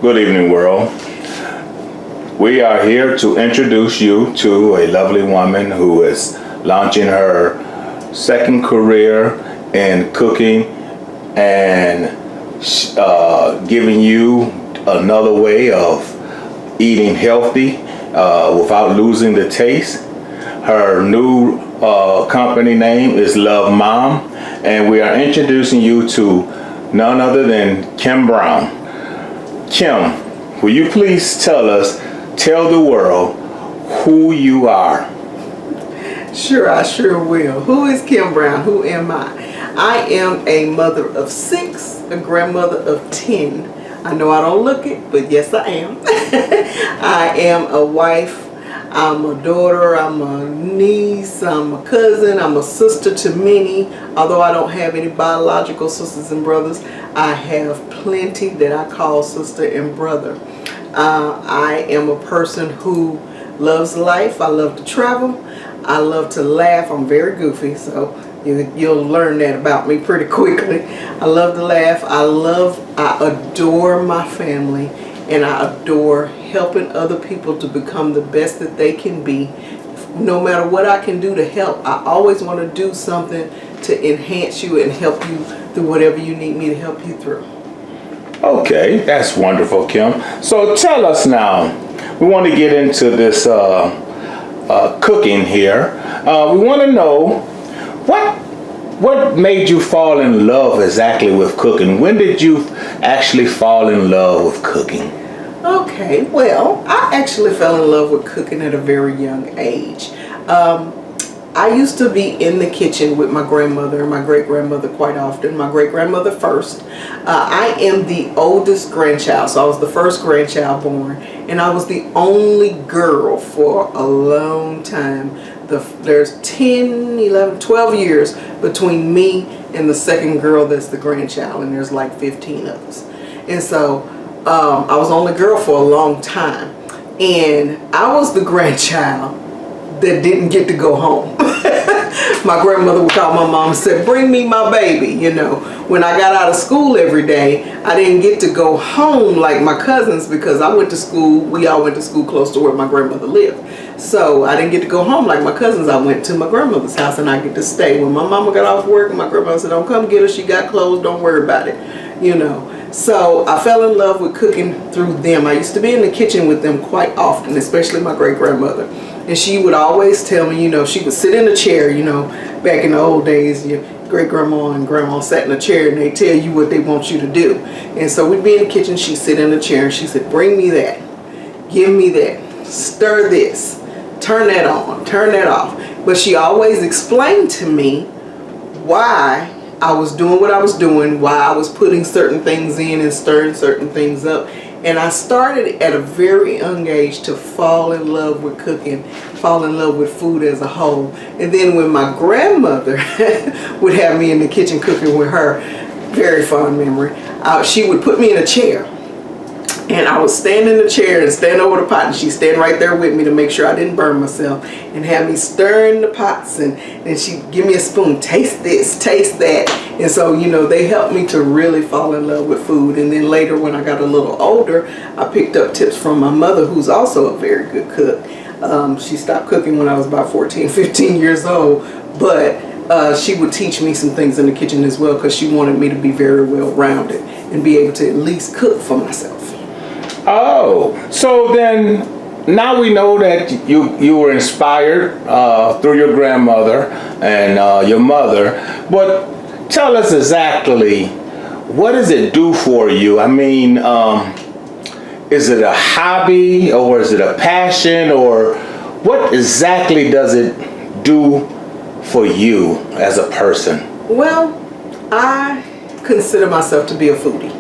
Good evening, world. We are here to introduce you to a lovely woman who is launching her second career in cooking and giving you another way of eating healthy without losing the taste. Her new company name is Love Mom, and we are introducing you to none other than Kim Brown. Kim, will you please tell the world who you are? Sure, I sure will. Who is Kim Brown? Who am I? I am a mother of 6, a grandmother of 10. I know I don't look it, but yes I am. I am a wife, I'm a daughter, I'm a niece, I'm a cousin, I'm a sister to many. Although I don't have any biological sisters and brothers, I have plenty that I call sister and brother. I am a person who loves life. I love to travel. I love to laugh. I'm very goofy, so you'll learn that about me pretty quickly. I love to laugh. I adore my family, and I adore helping other people to become the best that they can be. No matter what I can do to help, I always want to do something to enhance you and help you through whatever you need me to help you through. Okay, that's wonderful, Kim. So tell us now, we want to get into this cooking here. We want to know what made you fall in love exactly with cooking? When did you actually fall in love with cooking? Okay, well, I actually fell in love with cooking at a very young age. I used to be in the kitchen with my grandmother and my great-grandmother quite often. My great-grandmother first. I am the oldest grandchild, so I was the first grandchild born, and I was the only girl for a long time. There's 10, 11, 12 years between me and the second girl that's the grandchild, and there's like 15 of us. And so I was the only girl for a long time, and I was the grandchild that didn't get to go home. My grandmother would call my mom and say, "Bring me my baby." You know, when I got out of school every day, I didn't get to go home like my cousins because I went to school. We all went to school close to where my grandmother lived. So I didn't get to go home like my cousins. I went to my grandmother's house and I get to stay. When my mama got off work, my grandmother said, "Don't come get her. She got clothes. Don't worry about it." You know. So I fell in love with cooking through them. I used to be in the kitchen with them quite often, especially my great-grandmother. And she would always tell me, you know, she would sit in a chair, you know, back in the old days, your great-grandma and grandma sat in a chair and they tell you what they want you to do. And so we'd be in the kitchen, she'd sit in a chair and she said, "Bring me that, give me that, stir this, turn that on, turn that off." But she always explained to me why I was doing what I was doing, why I was putting certain things in and stirring certain things up. And I started at a very young age to fall in love with cooking, fall in love with food as a whole. And then when my grandmother would have me in the kitchen cooking with her, very fond memory, she would put me in a chair. And I would stand in the chair and stand over the pot, and she'd stand right there with me to make sure I didn't burn myself, and have me stirring the pots, and she'd give me a spoon, "Taste this, taste that." And so, you know, they helped me to really fall in love with food. And then later when I got a little older, I picked up tips from my mother, who's also a very good cook. She stopped cooking when I was about 14, 15 years old, but she would teach me some things in the kitchen as well because she wanted me to be very well-rounded and be able to at least cook for myself. Oh, so then now we know that you were inspired through your grandmother and your mother, but tell us exactly, what does it do for you? I mean, is it a hobby or is it a passion, or what exactly does it do for you as a person? Well, I consider myself to be a foodie.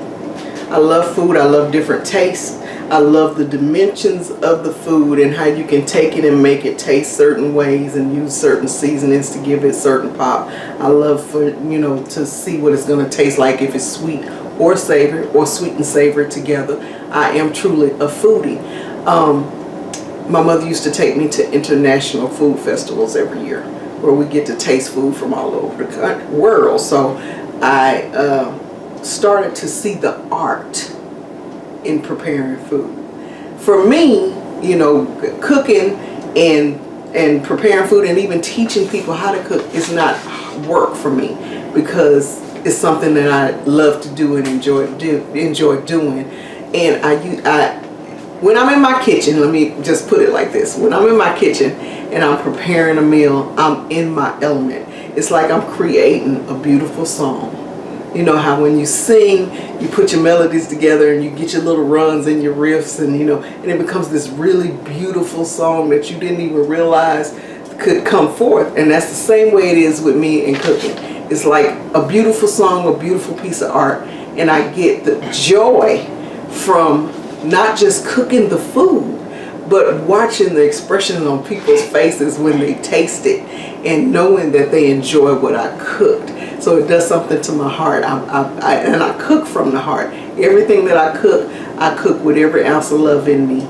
I love food. I love different tastes. I love the dimensions of the food and how you can take it and make it taste certain ways and use certain seasonings to give it certain pop. I love to see what it's going to taste like, if it's sweet or savory or sweet and savory together. I am truly a foodie. My mother used to take me to international food festivals every year where we get to taste food from all over the world. So I started to see the art in preparing food. For me, you know, cooking and preparing food and even teaching people how to cook is not work for me, because it's something that I love to do and enjoy doing. And when I'm in my kitchen, let me just put it like this: when I'm in my kitchen and I'm preparing a meal, I'm in my element. It's like I'm creating a beautiful song. You know how when you sing, you put your melodies together and you get your little runs and your riffs, and and it becomes this really beautiful song that you didn't even realize could come forth. And that's the same way it is with me and cooking. It's like a beautiful song, a beautiful piece of art, and I get the joy from not just cooking the food, but watching the expression on people's faces when they taste it and knowing that they enjoy what I cooked. So it does something to my heart. And I cook from the heart. Everything that I cook with every ounce of love in me.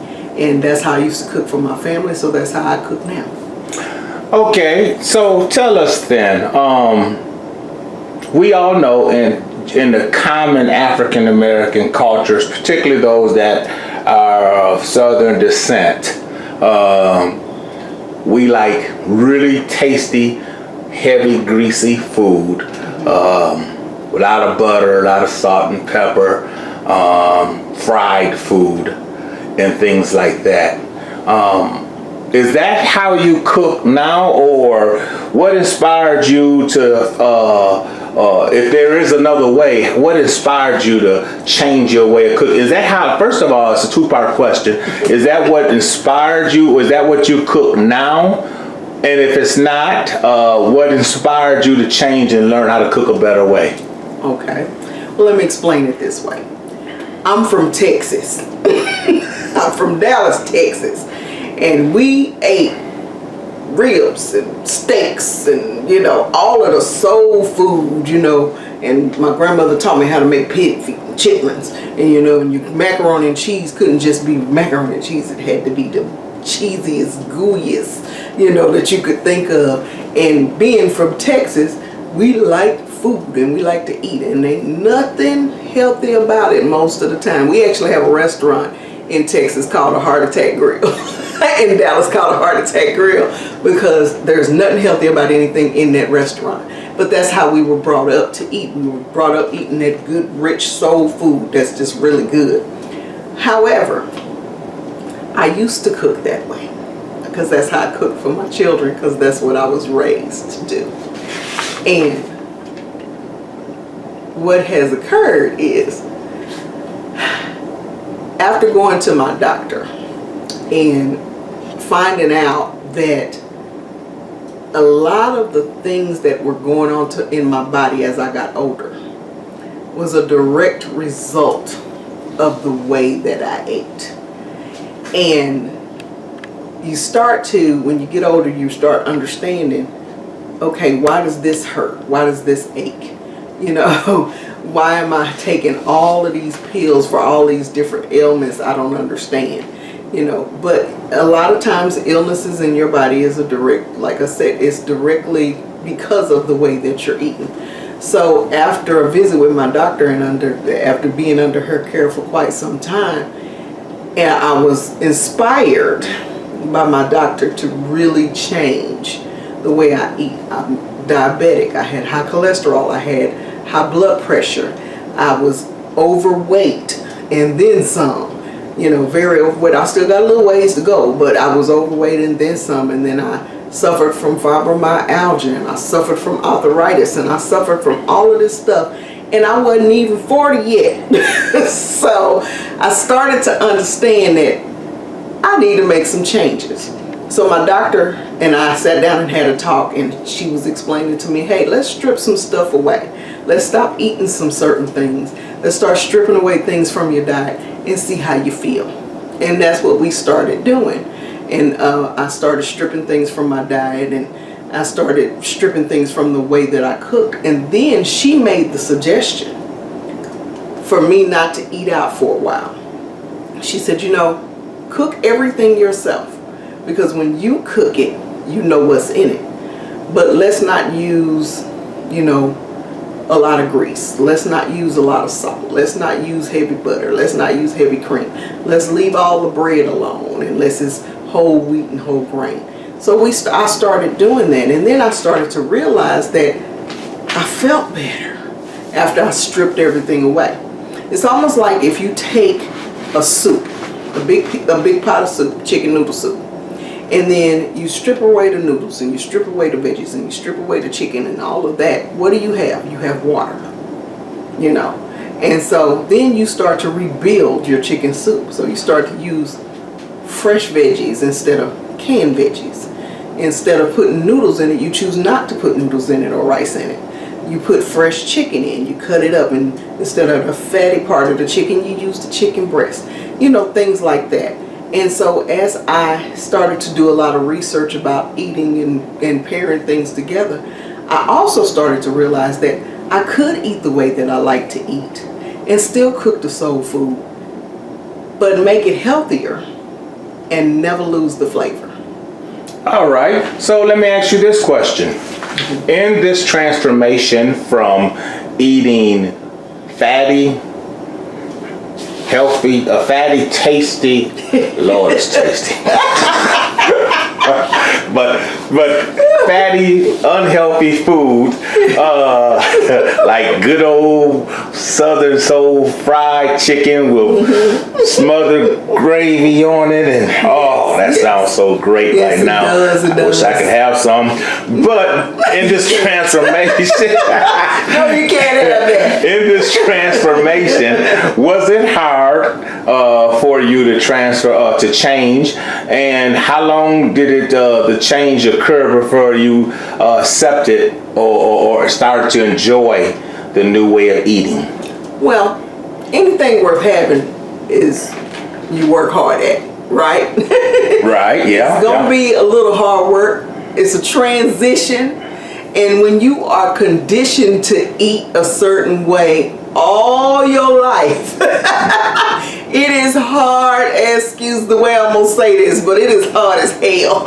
And that's how I used to cook for my family, so that's how I cook now. Okay, so tell us then, we all know in the common African American cultures, particularly those that are of Southern descent, we like really tasty, heavy, greasy food, with a lot of butter, a lot of salt and pepper, fried food, and things like that. Is that how you cook now, or what inspired you to, if there is another way, what inspired you to change your way of cooking? Is that how, first of all, it's a two-part question. Is that what inspired you, or is that what you cook now? And if it's not, what inspired you to change and learn how to cook a better way? Okay. Well, let me explain it this way. I'm from Texas. I'm from Dallas, Texas. And we ate ribs and steaks and, all of the soul food, and my grandmother taught me how to make pig feet and chitlins. And, and macaroni and cheese couldn't just be macaroni and cheese. It had to be the cheesiest, gooeyest, that you could think of. And being from Texas, we like food and we like to eat, and ain't nothing healthy about it most of the time. We actually have a restaurant in Texas called a Heart Attack Grill. In Dallas called a Heart Attack Grill, because there's nothing healthy about anything in that restaurant. But that's how we were brought up to eat. We were brought up eating that good, rich soul food that's just really good. However, I used to cook that way because that's how I cook for my children, because that's what I was raised to do. And what has occurred is, after going to my doctor and finding out that a lot of the things that were going on in my body as I got older was a direct result of the way that I ate. And you start to, when you get older, you start understanding, okay, why does this hurt? Why does this ache? Why am I taking all of these pills for all these different ailments? I don't understand. But a lot of times illnesses in your body is a direct, like I said, it's directly because of the way that you're eating. So after a visit with my doctor and after being under her care for quite some time, and I was inspired by my doctor to really change the way I eat. I'm diabetic. I had high cholesterol. I had high blood pressure. I was overweight and then some. Very overweight. I still got a little ways to go, but I was overweight and then some. And then I suffered from fibromyalgia, and I suffered from arthritis, and I suffered from all of this stuff. And I wasn't even 40 yet. So I started to understand that I need to make some changes. So my doctor and I sat down and had a talk, and she was explaining to me, hey, let's strip some stuff away. Let's stop eating some certain things. Let's start stripping away things from your diet and see how you feel. And that's what we started doing. And I started stripping things from my diet, and I started stripping things from the way that I cooked. And then she made the suggestion for me not to eat out for a while. She said, cook everything yourself, because when you cook it, you know what's in it. But let's not use, a lot of grease. Let's not use a lot of salt. Let's not use heavy butter. Let's not use heavy cream. Let's leave all the bread alone unless it's whole wheat and whole grain. So I started doing that, and then I started to realize that I felt better after I stripped everything away. It's almost like if you take a soup, a big pot of soup, chicken noodle soup, and then you strip away the noodles and you strip away the veggies and you strip away the chicken and all of that. What do you have? You have water, you know. And so then you start to rebuild your chicken soup. So you start to use fresh veggies instead of canned veggies. Instead of putting noodles in it, you choose not to put noodles in it or rice in it. You put fresh chicken in, you cut it up, and instead of the fatty part of the chicken, you use the chicken breast. You know, things like that. And so as I started to do a lot of research about eating and pairing things together, I also started to realize that I could eat the way that I like to eat and still cook the soul food, but make it healthier and never lose the flavor. All right. So let me ask you this question. In this transformation from eating fatty, healthy, tasty, Lord, it's tasty. but fatty, unhealthy food, like good old Southern soul fried chicken with smothered gravy on it, and oh, that sounds so great right now. I wish I could have some. But in this transformation, no, you can't have that. In this transformation, was it hard for you to to change, and how long did the change occur before you accepted or started to enjoy the new way of eating? Well, anything worth having is you work hard at, right? Right, yeah. It's going to be a little hard work. It's a transition. And when you are conditioned to eat a certain way all your life, it is hard, excuse the way I'm going to say this, but it is hard as hell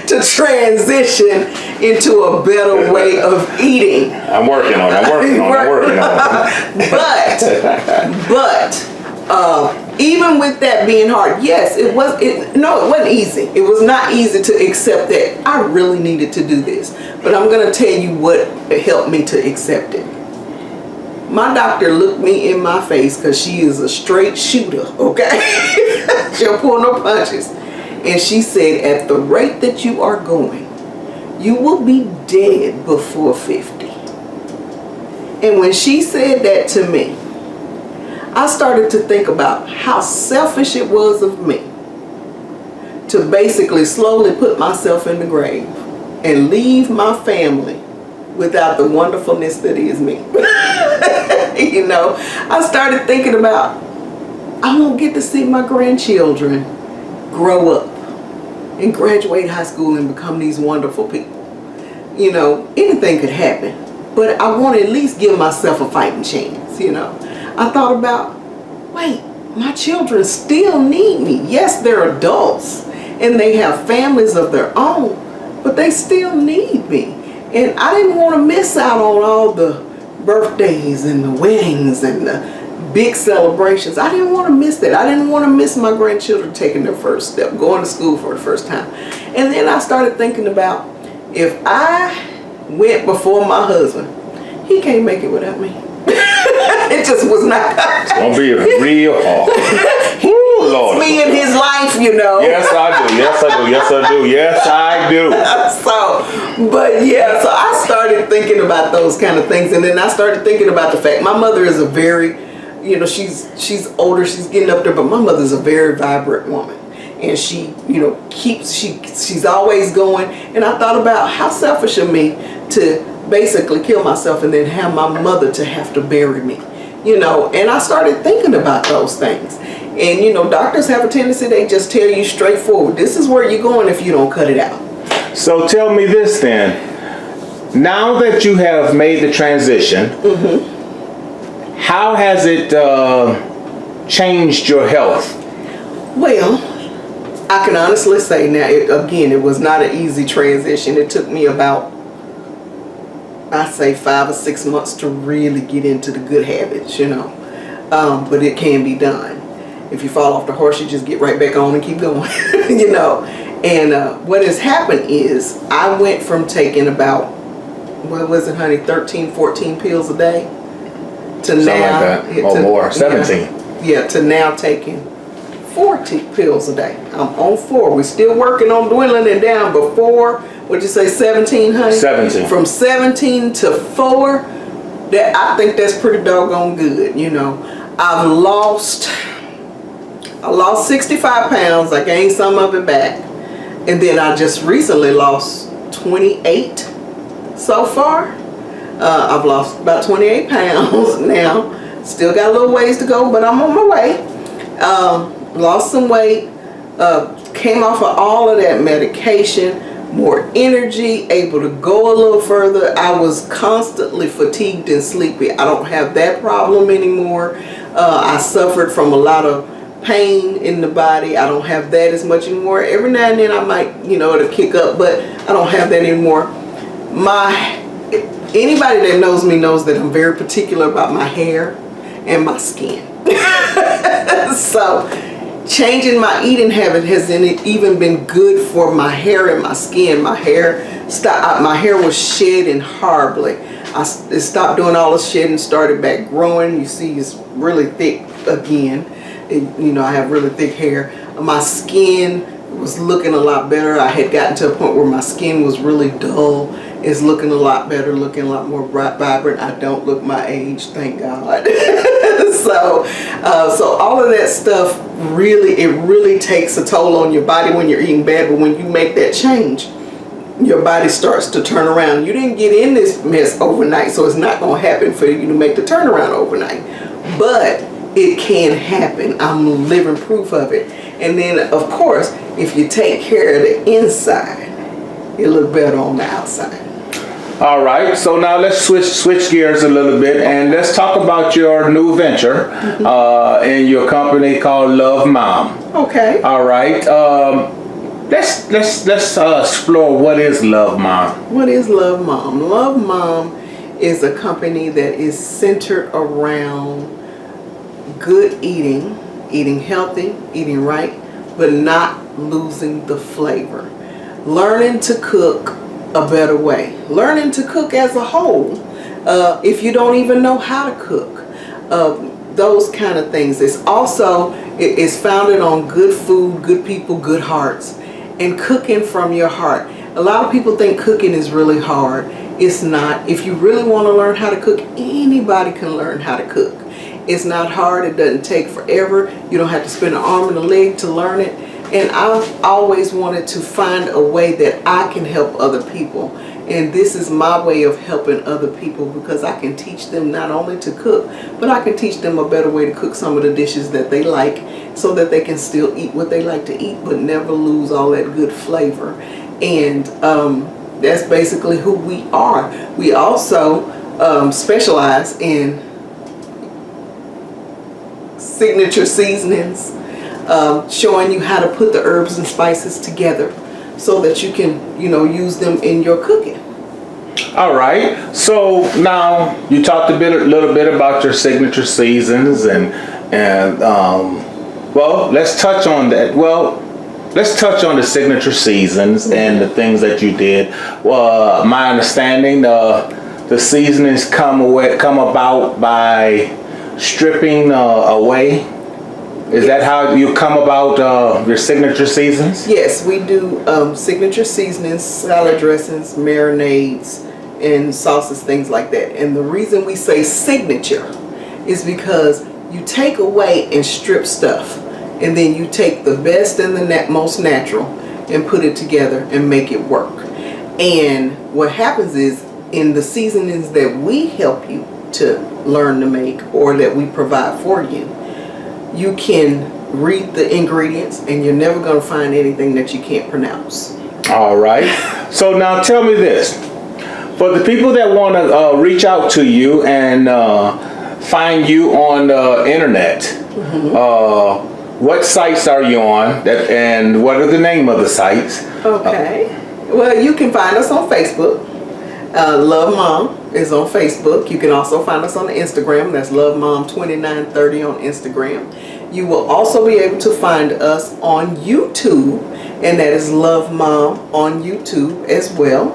to transition into a better way of eating. I'm working on it. But even with that being hard, yes, it wasn't easy. It was not easy to accept that I really needed to do this. But I'm going to tell you what helped me to accept it. My doctor looked me in my face, because she is a straight shooter, okay? She'll pull no punches. And she said, at the rate that you are going, you will be dead before 50. And when she said that to me, I started to think about how selfish it was of me to basically slowly put myself in the grave and leave my family without the wonderfulness that is me. You know, I started thinking about, I won't get to see my grandchildren grow up and graduate high school and become these wonderful people. You know, anything could happen, but I want to at least give myself a fighting chance, you know. I thought about, wait, my children still need me. Yes, they're adults and they have families of their own, but they still need me. And I didn't want to miss out on all the birthdays and the weddings and the big celebrations. I didn't want to miss that. I didn't want to miss my grandchildren taking their first step, going to school for the first time. And then I started thinking about, if I went before my husband, he can't make it without me. It just was not. It's going to be real hard. Ooh, Lord. Me in his life, you know. Yes, I do. Yes, I do. Yes, I do. Yes, I do. So I started thinking about those kind of things. And then I started thinking about the fact my mother is a very, you know, she's older, she's getting up there, but my mother's a very vibrant woman. And she, you know, she's always going. And I thought about how selfish of me to basically kill myself and then have my mother to have to bury me, you know. And I started thinking about those things. And, you know, doctors have a tendency, they just tell you straightforward, this is where you're going if you don't cut it out. So tell me this then. Now that you have made the transition, how has it changed your health? Well, I can honestly say now, it was not an easy transition. It took me about I say 5 or 6 months to really get into the good habits, but it can be done. If you fall off the horse, you just get right back on and keep going, And what has happened is I went from taking about, what was it, honey, 13, 14 pills a day to Something now. like that. Or more, 17. Yeah, to now taking 40 pills a day. I'm on 4. We're still working on dwindling it down, but 4, what'd you say, 17, honey? 17. From 17 to 4, I think that's pretty doggone good, I lost 65 pounds. I gained some of it back. And then I just recently lost 28 so far. I've lost about 28 pounds now. Still got a little ways to go, but I'm on my way. Lost some weight. Came off of all of that medication. More energy, able to go a little further. I was constantly fatigued and sleepy. I don't have that problem anymore. I suffered from a lot of pain in the body. I don't have that as much anymore. Every now and then I might, it'll kick up, but I don't have that anymore. Anybody that knows me knows that I'm very particular about my hair and my skin. So changing my eating habit has even been good for my hair and my skin. My hair was shedding horribly. It stopped doing all the shedding, started back growing. You see, it's really thick again. I have really thick hair. My skin was looking a lot better. I had gotten to a point where my skin was really dull. It's looking a lot better, looking a lot more vibrant. I don't look my age, thank God. So all of that stuff really takes a toll on your body when you're eating bad. But when you make that change, your body starts to turn around. You didn't get in this mess overnight, so it's not going to happen for you to make the turnaround overnight. But it can happen. I'm living proof of it. And then, of course, if you take care of the inside, you look better on the outside. All right, so now let's switch gears a little bit and let's talk about your new venture in your company called Love Mom. Okay. All right. Let's explore what is Love Mom. What is Love Mom? Love Mom is a company that is centered around good eating healthy, eating right, but not losing the flavor. Learning to cook a better way. Learning to cook as a whole. If you don't even know how to cook. Those kind of things. It's founded on good food, good people, good hearts, and cooking from your heart. A lot of people think cooking is really hard. It's not. If you really want to learn how to cook, anybody can learn how to cook. It's not hard. It doesn't take forever. You don't have to spend an arm and a leg to learn it. And I've always wanted to find a way that I can help other people. And this is my way of helping other people because I can teach them not only to cook, but I can teach them a better way to cook some of the dishes that they like so that they can still eat what they like to eat, but never lose all that good flavor. And that's basically who we are. We also specialize in signature seasonings, showing you how to put the herbs and spices together so that you can, use them in your cooking. All right. So now you talked a little bit about your signature seasons and let's touch on that. Well, let's touch on the signature seasons and the things that you did. My understanding, the seasonings come about by stripping away. Is that how you come about your signature seasons? Yes, we do signature seasonings, salad dressings, marinades, and sauces, things like that. And the reason we say signature is because you take away and strip stuff, and then you take the best and the most natural and put it together and make it work. And what happens is, in the seasonings that we help you to learn to make or that we provide for you, you can read the ingredients and you're never going to find anything that you can't pronounce. All right. So now tell me this. For the people that want to reach out to you and find you on the internet, what sites are you on and what are the name of the sites? Okay. Well, you can find us on Facebook. Love Mom is on Facebook. You can also find us on Instagram. That's Love Mom 2930 on Instagram. You will also be able to find us on YouTube, and that is Love Mom on YouTube as well.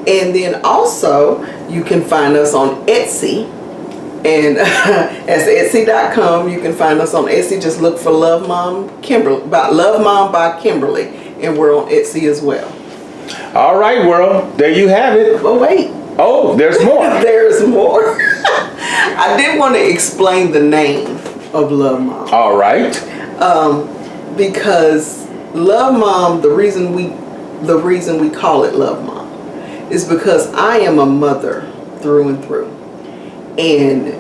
And then also you can find us on Etsy, and that's Etsy.com. You can find us on Etsy. Just look for Love Mom by Kimberly, and we're on Etsy as well. All right, world. There you have it. But wait. Oh, there's more. There's more. I did want to explain the name of Love Mom. All right. Because Love Mom, the reason we call it Love Mom is because I am a mother through and through. And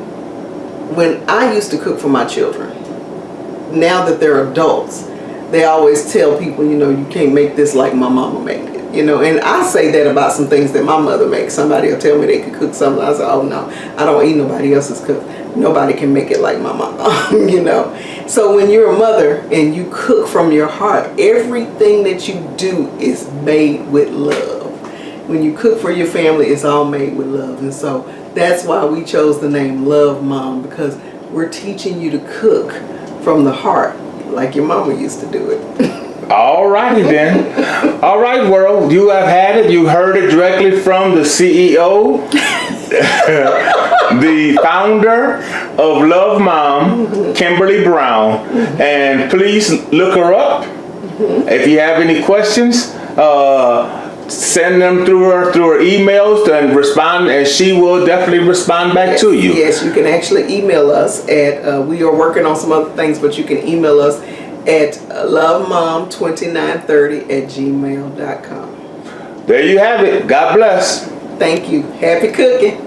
when I used to cook for my children, now that they're adults, they always tell people, you can't make this like my mama made it. And I say that about some things that my mother makes. Somebody will tell me they could cook something. I say, oh no, I don't eat nobody else's cook. Nobody can make it like my mama. So when you're a mother and you cook from your heart, everything that you do is made with love. When you cook for your family, it's all made with love. And so that's why we chose the name Love Mom, because we're teaching you to cook from the heart like your mama used to do it. All righty then. All right, world. You have had it. You heard it directly from the CEO, the founder of Love Mom, Kimberly Brown. And please look her up. If you have any questions, send them through her emails and respond, and she will definitely respond back to you. Yes, you can actually email us at, we are working on some other things, but you can email us at lovemom2930@gmail.com. There you have it. God bless. Thank you. Happy cooking.